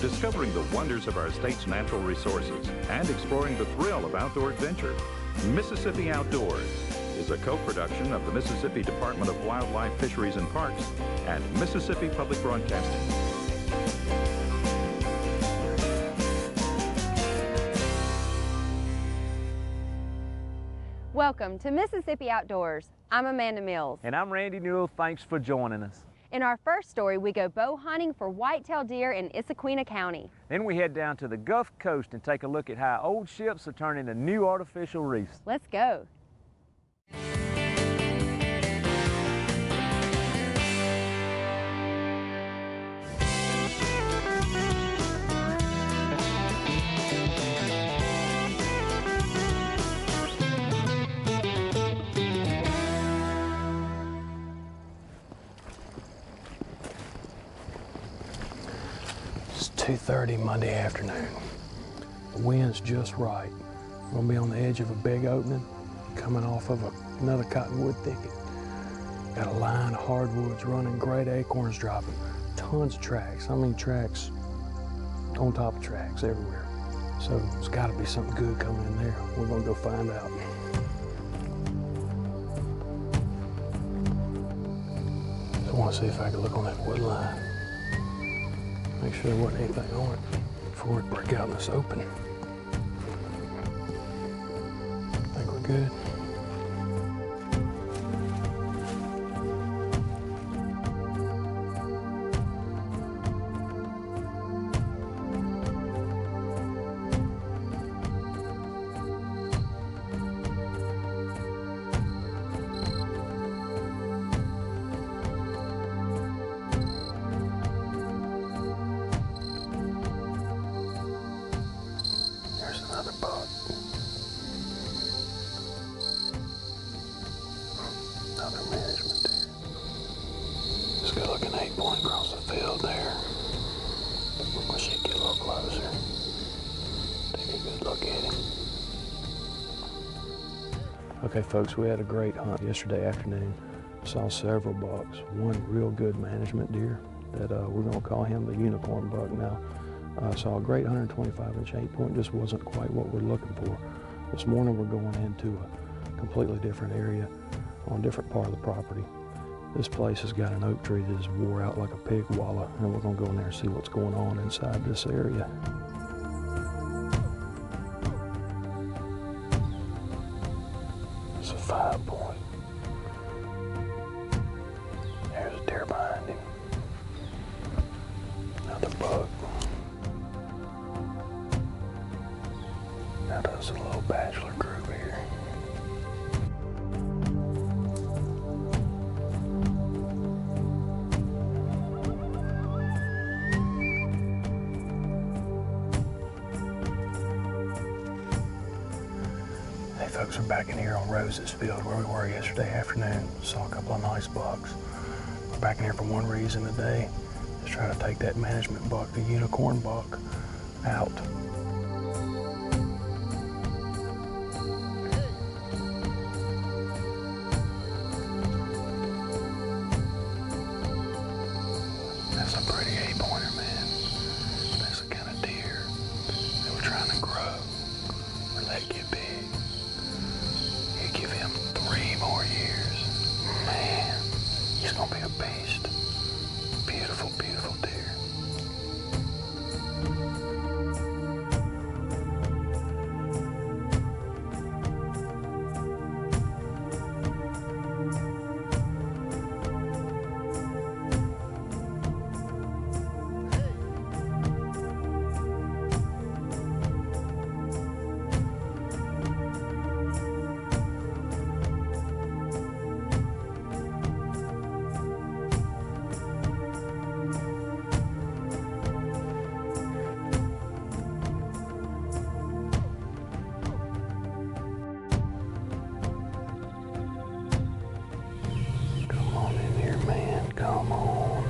discovering the wonders of our state's natural resources and exploring the thrill of outdoor adventure. Mississippi Outdoors is a co-production of the Mississippi Department of Wildlife, Fisheries and Parks and Mississippi Public Broadcasting. Welcome to Mississippi Outdoors. I'm Amanda Mills. And I'm Randy Newell. Thanks for joining us. In our first story, we go bow hunting for whitetail deer in Issaquena County. Then we head down to the Gulf Coast and take a look at how old ships are turning into new artificial reefs. Let's go. It's 2:30 Monday afternoon. The wind's just right. We're gonna be on the edge of a big opening, coming off of another cottonwood thicket. Got a line of hardwoods running, great acorns dropping, tons of tracks. I mean tracks on top of tracks everywhere. So there's gotta be something good coming in there. We're gonna go find out. So I wanna see if I can look on that wood line. Make sure there wasn't anything on it before we break out in this open. I think we're good. Another buck. Another management deer. Just good looking 8-point across the field there. Wish he'd get a little closer. Take a good look at him. Okay folks, we had a great hunt yesterday afternoon. Saw several bucks. One real good management deer that we're gonna call him the unicorn buck now. Saw a great 125-inch 8-point, just wasn't quite what we're looking for. This morning we're going into a completely different area on a different part of the property. This place has got an oak tree that is wore out like a pig wallow, and we're gonna go in there and see what's going on inside this area. It's a 5-point. There's a deer behind him. Another buck. Now does a little bachelor group here. Hey folks, we're back in here on Rose's Field where we were yesterday afternoon. Saw a couple of nice bucks. We're back in here for one reason today. Just try to take that management buck, the unicorn buck, out. That's a pretty 8-pointer, man. That's the kind of deer that we're trying to grow or let get big. You give him 3 more years, man, he's gonna be a beast. Beautiful, beautiful deer. Come on.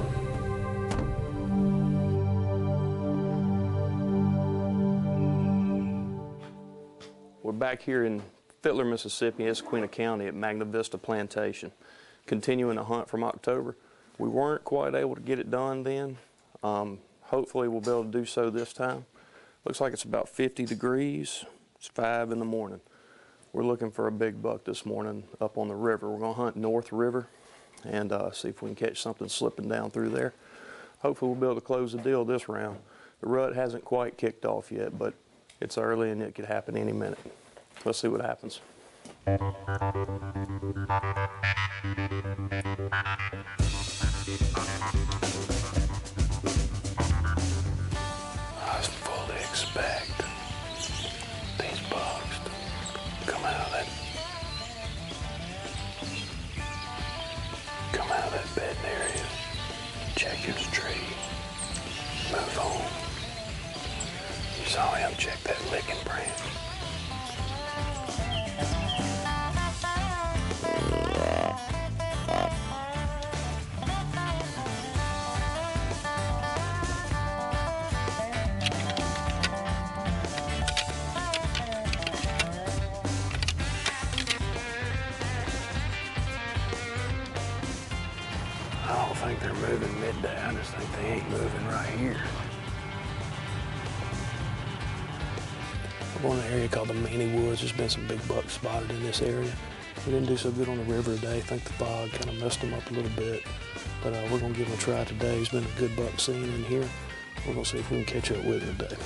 We're back here in Fittler, Mississippi, Issaquena County at Magna Vista Plantation, continuing the hunt from October. We weren't quite able to get it done then. Hopefully we'll be able to do so this time. Looks like it's about 50 degrees. It's 5 in the morning. We're looking for a big buck this morning up on the river. We're gonna hunt North River and see if we can catch something slipping down through there. Hopefully we'll be able to close the deal this round. The rut hasn't quite kicked off yet, but it's early and it could happen any minute. Let's see what happens. I fully expect these bugs to come out of that bedding area, check his tree, move on. You saw him check that licking branch. I don't think they're moving midday. I just think they ain't moving right here. We're in an area called the Meany Woods. There's been some big bucks spotted in this area. We didn't do so good on the river today. I think the fog kind of messed them up a little bit. But we're gonna give them a try today. There's been a good buck seen in here. We're gonna see if we can catch up with him today.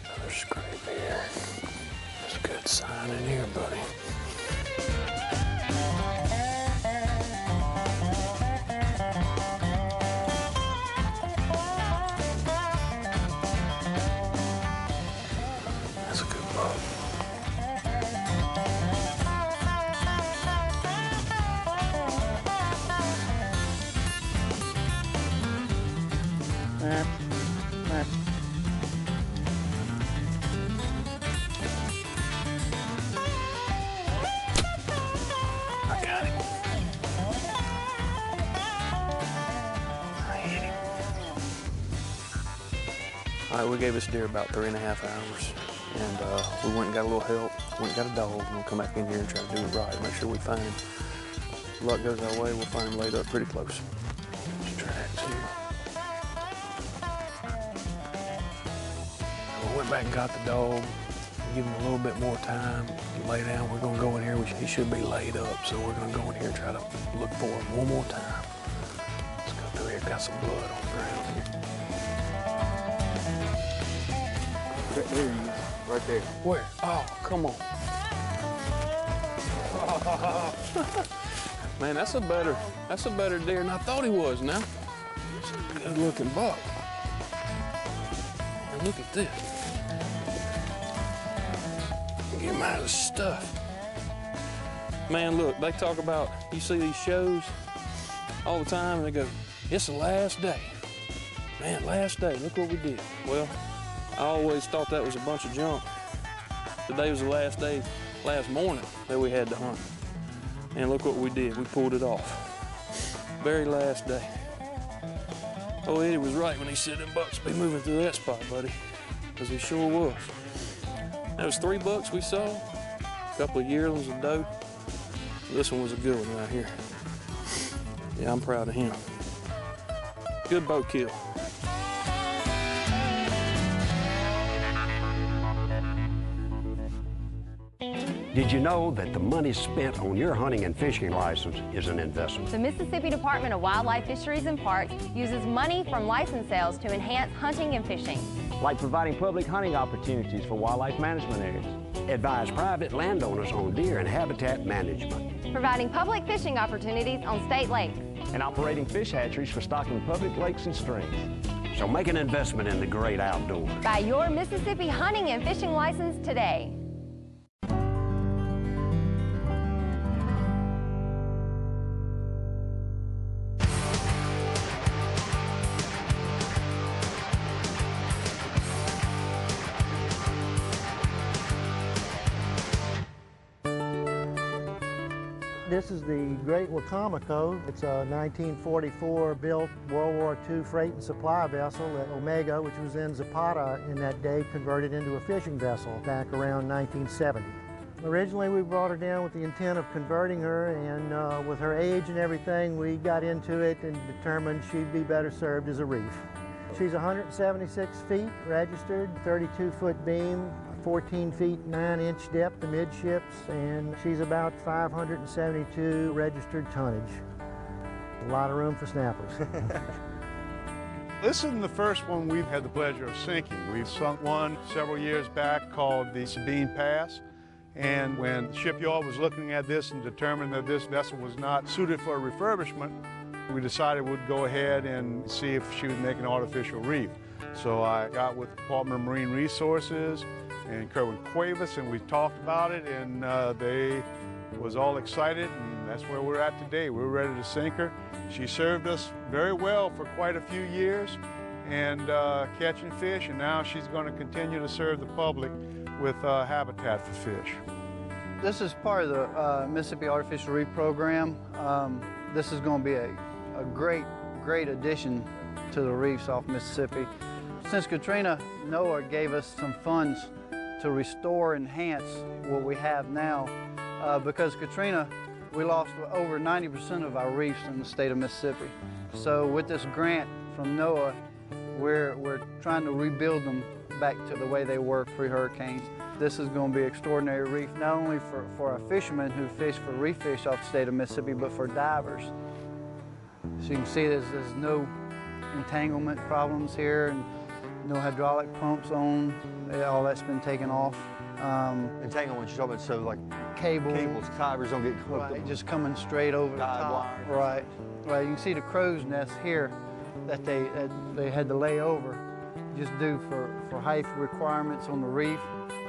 Another scrape here. There's a good sign in here, buddy. I got him. I hit him. All right, we gave this deer about 3.5 hours, and we went and got a little help. Went and got a dog, and we'll come back in here and try to do it right, make sure we find him. If luck goes our way, we'll find him laid up pretty close. There's tracks here. We went back and got the dog, give him a little bit more time to lay down. We're gonna go in here, he should be laid up, so we're gonna go in here and try to look for him one more time. Let's go through here, got some blood on the ground here. There he is, right there. Where? Oh, come on. Man, that's a better deer than I thought he was now. It's a good looking buck. And look at this. Get him out of the stuff. Man, look, they talk about, you see these shows all the time, and they go, it's the last day. Man, last day, look what we did. Well, I always thought that was a bunch of junk. Today was the last day, last morning that we had to hunt. And look what we did, we pulled it off. Very last day. Oh, Eddie was right when he said them bucks be moving through that spot, buddy, because he sure was. That was 3 bucks we saw, a couple of yearlings of doe. This one was a good one right here. Yeah, I'm proud of him. Good bow kill. Did you know that the money spent on your hunting and fishing license is an investment? The Mississippi Department of Wildlife, Fisheries and Parks uses money from license sales to enhance hunting and fishing. Like providing public hunting opportunities for wildlife management areas. Advise private landowners on deer and habitat management. Providing public fishing opportunities on state lakes. And operating fish hatcheries for stocking public lakes and streams. So make an investment in the great outdoors. Buy your Mississippi hunting and fishing license today. This is the Great Wacomico. It's a 1944 built World War II freight and supply vessel at Omega, which was in Zapata in that day, converted into a fishing vessel back around 1970. Originally we brought her down with the intent of converting her, and with her age and everything, we got into it and determined she'd be better served as a reef. She's 176 feet registered, 32-foot beam, 14 feet 9-inch depth amidships, and she's about 572 registered tonnage. A lot of room for snappers. This isn't the first one we've had the pleasure of sinking. We've sunk one several years back called the Sabine Pass. And when the shipyard was looking at this and determined that this vessel was not suited for refurbishment, we decided we'd go ahead and see if she would make an artificial reef. So I got with the Department of Marine Resources and Kerwin Cuevas, and we talked about it, and they was all excited, and that's where we're at today. We're ready to sink her. She served us very well for quite a few years and catching fish, and now she's going to continue to serve the public with habitat for fish. This is part of the Mississippi Artificial Reef Program. This is going to be a great addition to the reefs off Mississippi. Since Katrina, NOAA gave us some funds to restore and enhance what we have now. Because Katrina, we lost over 90% of our reefs in the state of Mississippi. So with this grant from NOAA, we're trying to rebuild them back to the way they were pre-hurricanes. This is going to be an extraordinary reef, not only for our fishermen who fish for reef fish off the state of Mississippi, but for divers. So you can see there's no entanglement problems here, and no hydraulic pumps on. All that's been taken off. Entanglement, you're talking about, so like cables, fibers don't get hooked right, up. just coming straight over the top. Right. You can see the crow's nest here that they had to lay over, just due for height requirements on the reef.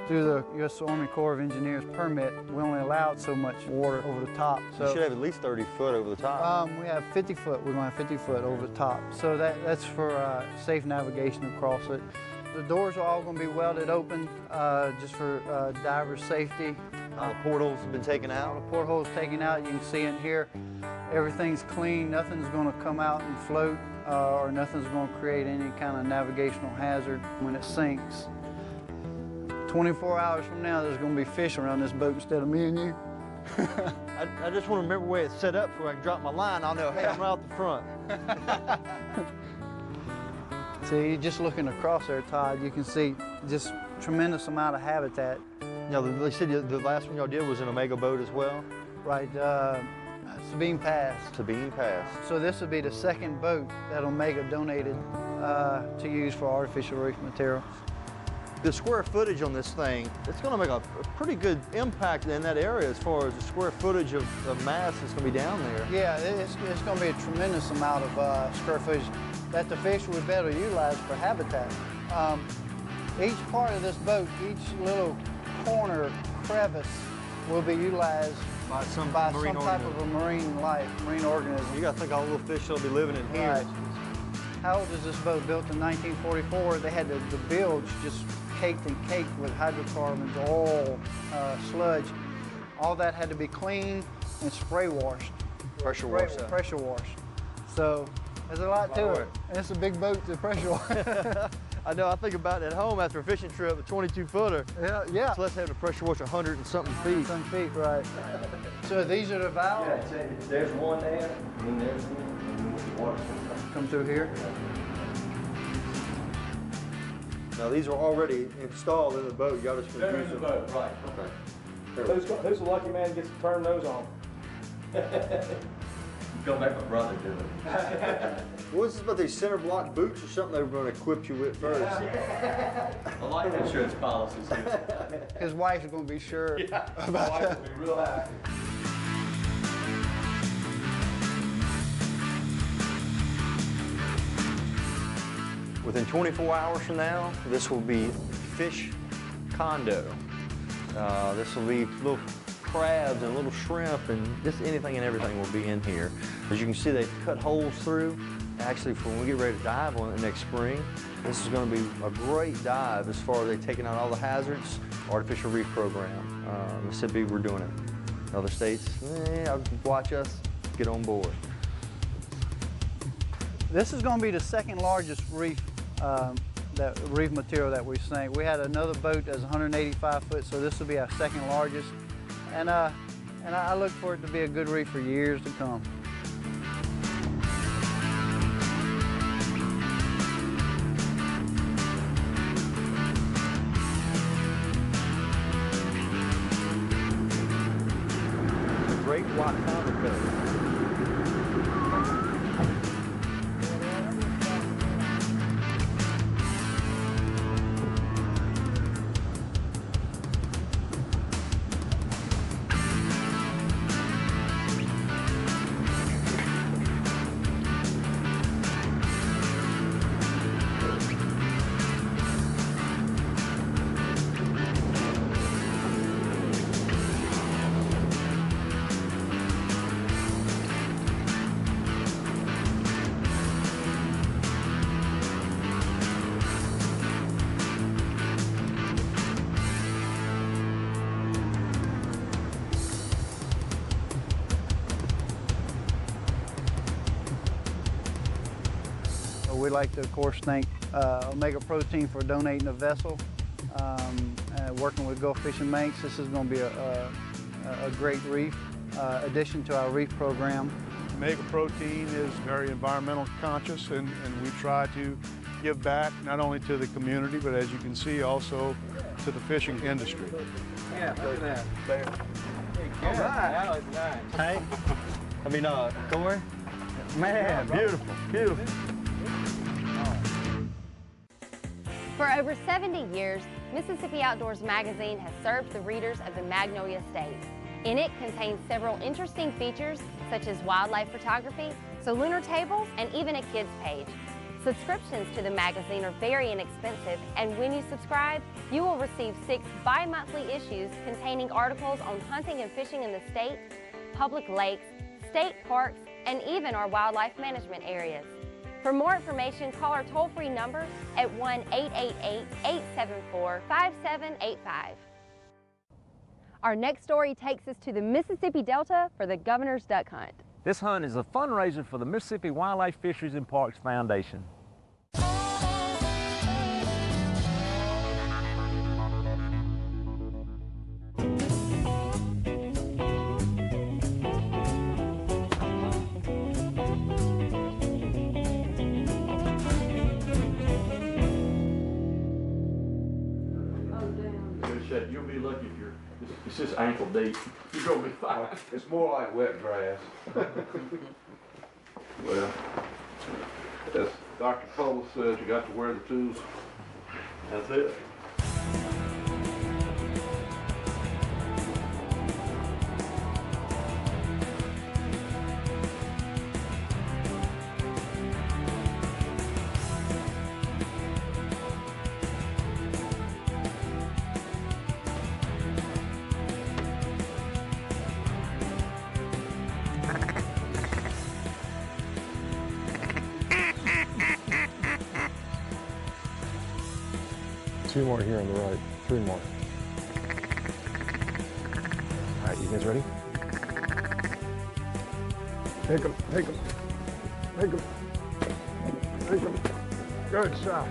Through the U.S. Army Corps of Engineers permit, we only allowed so much water over the top. So you should have at least 30 foot over the top. We have 50 foot. We're going to have 50 foot over the top. So that's for safe navigation across it. The doors are all going to be welded open just for diver safety. All the portholes have been taken All out. the portholes taken out. You can see in here, everything's clean. Nothing's going to come out and float, or nothing's going to create any kind of navigational hazard when it sinks. 24 hours from now, there's going to be fish around this boat instead of me and you. I just want to remember where it's set up so I can drop my line. I'll know, hey, I'm right out the front. See, just looking across there, Todd, you can see just tremendous amount of habitat. Now, they said the last one y'all did was an Omega boat as well? Right, Sabine Pass. Sabine Pass. So this would be the second boat that Omega donated to use for artificial reef material. The square footage on this thing, it's going to make a pretty good impact in that area as far as the square footage of mass that's going to be down there. Yeah, it's going to be a tremendous amount of square footage that the fish would better utilize for habitat. Each part of this boat, each little corner, crevice, will be utilized by some type of a marine life, marine organism. You got to think all the little fish that'll be living in here. Right. How old is this boat? Built in 1944. They had the bilge just caked with hydrocarbons, oil, sludge. All that had to be cleaned and spray washed. Pressure washed. Pressure washed. So there's a lot to it. And it's a big boat to pressure wash. I know, I think about it at home after a fishing trip, a 22-footer. Yeah. So let's have to pressure wash 100 and something feet. Some feet, right. So these are the valves? Yeah, there's one there, and then there's one, and the water's going to come through here. Now these are already installed in the boat. You got to They're in the boat, right. Okay. Who's the lucky man that gets to turn those on? Go make my brother do it. What's this about these center block boots or something they were going to equip you with first? A life insurance policy. His wife's going to be sure about my wife that. will be real happy. Within 24 hours from now, this will be fish condo. This will be little crabs and little shrimp and just anything and everything will be in here. As you can see, they've cut holes through. Actually, for when we get ready to dive on it next spring, this is going to be a great dive as far as they've taken out all the hazards. Artificial Reef Program. Mississippi, we're doing it. Other states, watch us, get on board. This is going to be the second largest reef reef material that we sink. We had another boat that's 185 foot, so this will be our second largest. and I look for it to be a good reef for years to come. Great white countercut. We'd like to, of course, thank Omega Protein for donating a vessel. Working with Go Fishing Manx, this is going to be a great reef addition to our reef program. Omega Protein is very environmental conscious, and we try to give back not only to the community, but as you can see, also to the fishing industry. Yeah, look at that. All right. That was nice. Hey, Corey? Man, beautiful, beautiful. For over 70 years, Mississippi Outdoors magazine has served the readers of the Magnolia State. In it contains several interesting features such as wildlife photography, lunar tables, and even a kids page. Subscriptions to the magazine are very inexpensive, and when you subscribe, you will receive 6 bi-monthly issues containing articles on hunting and fishing in the state, public lakes, state parks, and even our wildlife management areas. For more information, call our toll-free number at 1-888-874-5785. Our next story takes us to the Mississippi Delta for the Governor's Duck Hunt. This hunt is a fundraiser for the Mississippi Wildlife Fisheries and Parks Foundation. You'll be lucky if it's just ankle deep. You're gonna be fine. It's more like wet grass. Well, as Dr. Cole says, you got to wear the tools. That's it. 2 more here on the right, 3 more. All right, you guys ready? Take them, take them, take them, take them. Good shot.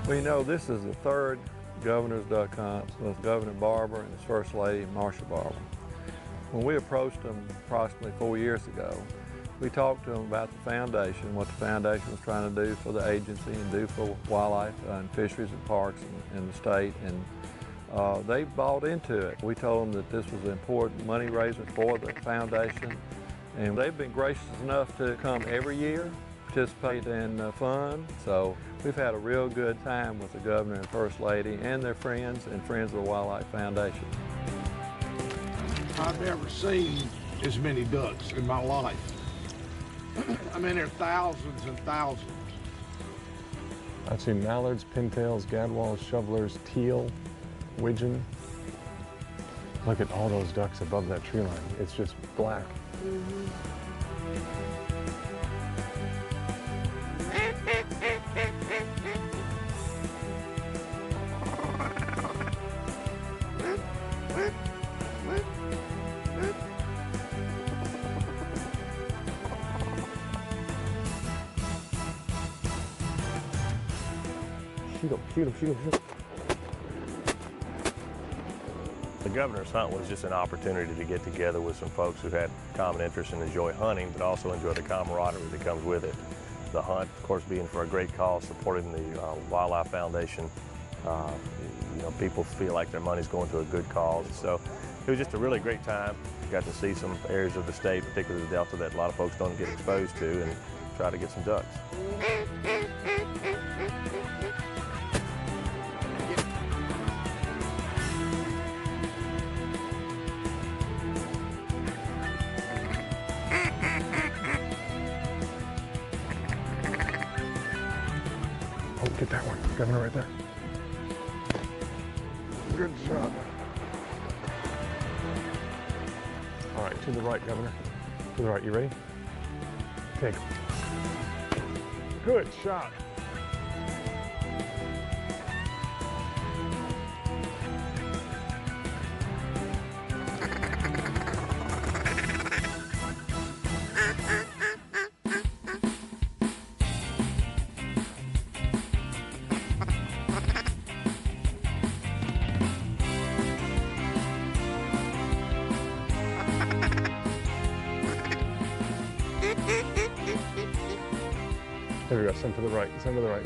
Well, you know, this is the 3rd Governor's Duck Hunt with Governor Barber and his First Lady, Marsha Barber. When we approached them approximately 4 years ago, we talked to them about the foundation, what the foundation was trying to do for the agency and do for wildlife and fisheries and parks in the state, and they bought into it. We told them that this was an important money raiser for the foundation, and they've been gracious enough to come every year, participate in fun. So we've had a real good time with the Governor and First Lady and their friends and friends of the Wildlife Foundation. I've never seen as many ducks in my life. I mean, there are thousands and thousands. I've seen mallards, pintails, gadwalls, shovelers, teal, widgeon. Look at all those ducks above that tree line. It's just black. Shoot him, shoot him, shoot him, shoot him. Governor's Hunt was just an opportunity to get together with some folks who had common interest and enjoy hunting, but also enjoy the camaraderie that comes with it. The hunt, of course, being for a great cause, supporting the Wildlife Foundation. You know, people feel like their money's going to a good cause. So it was just a really great time. Got to see some areas of the state, particularly the Delta, that a lot of folks don't get exposed to, and try to get some ducks. Oh, get that one. Governor right there. Good shot. All right, to the right, Governor. To the right, you ready? Take him. Good shot. There we go, send to the right, send to the right.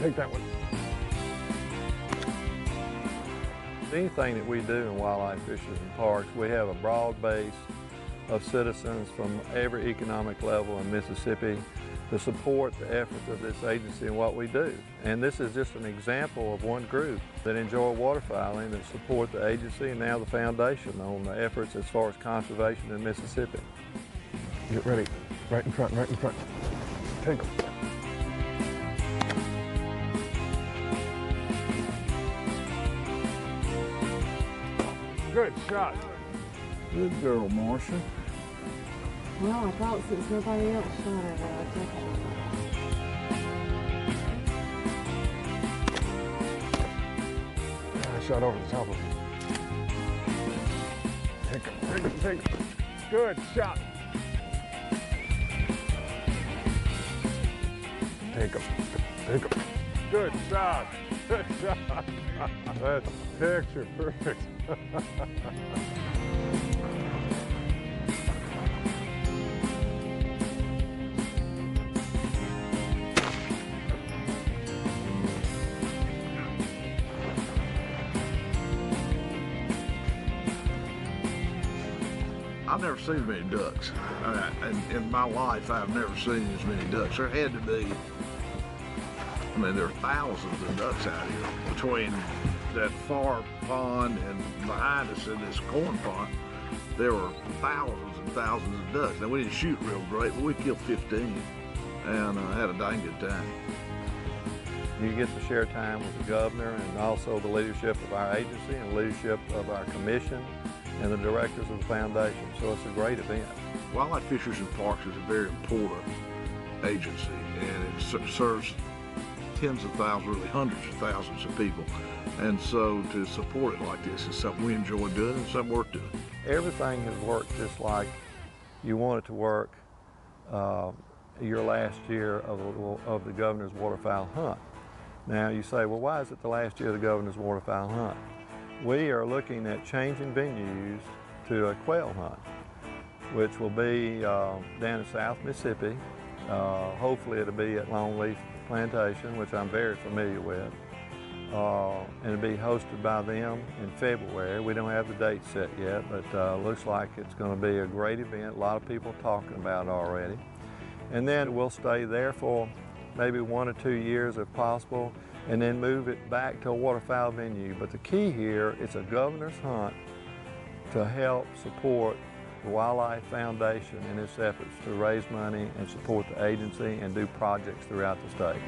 Take that one. Anything that we do in wildlife fisheries and parks, we have a broad base of citizens from every economic level in Mississippi to support the efforts of this agency and what we do. And this is just an example of one group that enjoy waterfowling that support the agency and now the foundation on the efforts as far as conservation in Mississippi. Get ready, right in front, right in front. Take them. Good shot. Good girl, Marcia. Well, I thought since nobody else shot it, I'd take it. I shot over the top of him. Take him, take him, take him. Good shot. Take him, take him. Good shot, good shot. That's picture perfect. I've never seen as many ducks. In my life, I've never seen as many ducks. There had to be, I mean, there are thousands of ducks out here between that far pond and behind us in this corn pond. There were thousands and thousands of ducks. Now, we didn't shoot real great, but we killed 15 and had a dang good time. You get to share time with the governor and also the leadership of our agency and leadership of our commission and the directors of the foundation. So it's a great event. Wildlife Fisheries and Parks is a very important agency, and it serves tens of thousands, really hundreds of thousands of people. And so to support it like this is something we enjoy doing and something worth doing. Everything has worked just like you want it to work your last year of the governor's waterfowl hunt. Now you say, well, why is it the last year of the governor's waterfowl hunt? We are looking at changing venues to a quail hunt, which will be down in South Mississippi. Hopefully it'll be at Longleaf Plantation, which I'm very familiar with. And it'll be hosted by them in February. We don't have the date set yet, but looks like it's going to be a great event. A lot of people talking about it already. And then we'll stay there for maybe 1 or 2 years if possible, and then move it back to a waterfowl venue. But the key here, it's a governor's hunt to help support the Wildlife Foundation in its efforts to raise money and support the agency and do projects throughout the state.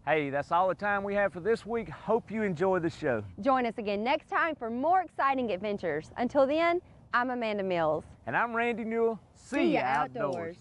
Hey, that's all the time we have for this week. Hope you enjoy the show. Join us again next time for more exciting adventures. Until then, I'm Amanda Mills. And I'm Randy Newell. See ya outdoors.